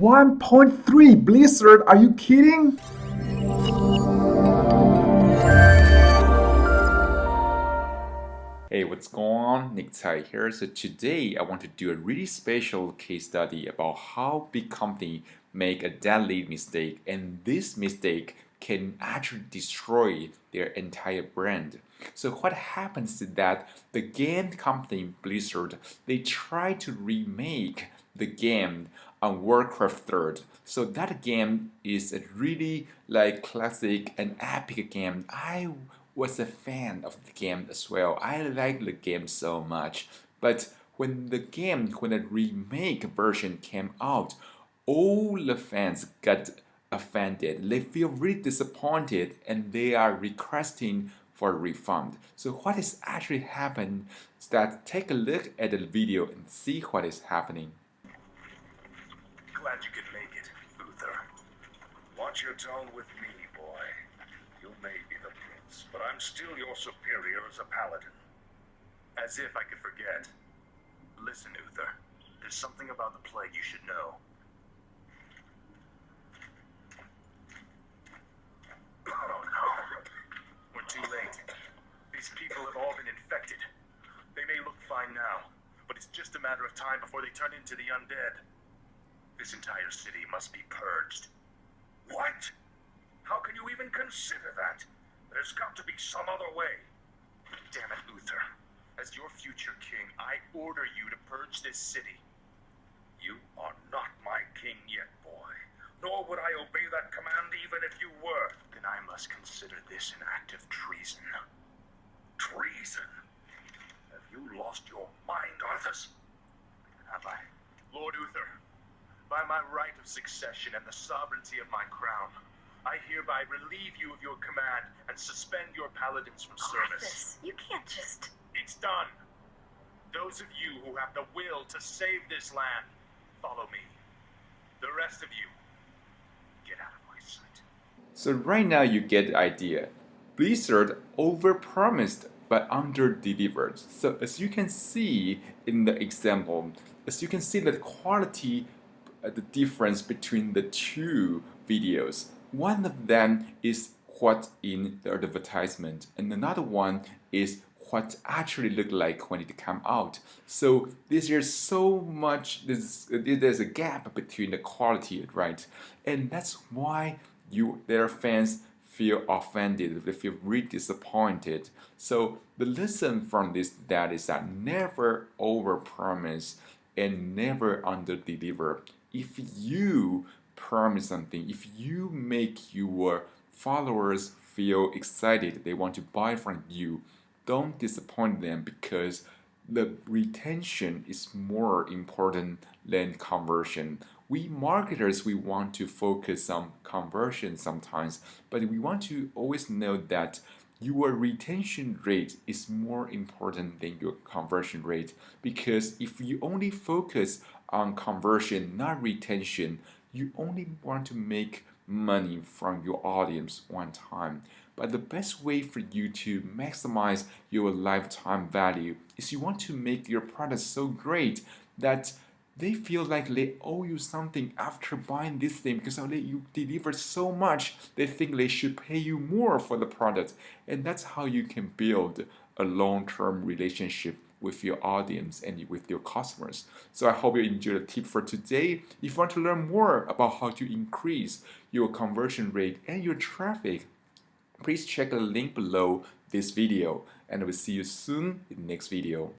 1.3 Blizzard, are you kidding? Hey, what's going on? Tsai here. So today I want to do a really special case study about how big company make a deadly mistake, and this mistake can actually destroy their entire brand. So what happens is that the game company Blizzard, they try to remake the game on Warcraft 3rd. So that game is a really classic and epic game. I was a fan of the game as well. I like the game so much. But when the remake version came out, all the fans got offended. They feel really disappointed and they are requesting for a refund. So what is actually happened is that take a look at the video and see what is happening. Glad you could make it, Uther. Watch your tone with me, boy. You may be the prince, but I'm still your superior as a paladin. As if I could forget. Listen, Uther. There's something about the plague you should know. Oh no. We're too late. These people have all been infected. They may look fine now, but it's just a matter of time before they turn into the undead. This entire city must be purged. What? How can you even consider that? There's got to be some other way. Damn it, Uther. As your future king, I order you to purge this city. You are not my king yet, boy. Nor would I obey that command even if you were. Then I must consider this an act of treason. Treason? Have you lost your mind, Arthas? Have I? Lord Uther, by my right of succession and the sovereignty of my crown, I hereby relieve you of your command and suspend your paladins from service. You can't just... It's done. Those of you who have the will to save this land, follow me. The rest of you, get out of my sight. So right now you get the idea. Blizzard overpromised but under-delivered. So as you can see in the example, as you can see the quality, the difference between the two videos. One of them is what in the advertisement, and another one is what actually looked like when it came out. So there's so much, there's a gap between the quality, right? And that's why their fans feel offended, they feel really disappointed. So the lesson from this that is that never overpromise and never underdeliver. If you promise something, if you make your followers feel excited, they want to buy from you, don't disappoint them, because the retention is more important than conversion. We marketers, we want to focus on conversion sometimes, but we want to always know that your retention rate is more important than your conversion rate, because if you only focus on conversion, not retention, you only want to make money from your audience one time. But the best way for you to maximize your lifetime value is you want to make your product so great that they feel like they owe you something after buying this thing, because you deliver so much, they think they should pay you more for the product. And that's how you can build a long-term relationship with your audience and with your customers. So I hope you enjoyed the tip for today. If you want to learn more about how to increase your conversion rate and your traffic, please check the link below this video, and I will see you soon in the next video.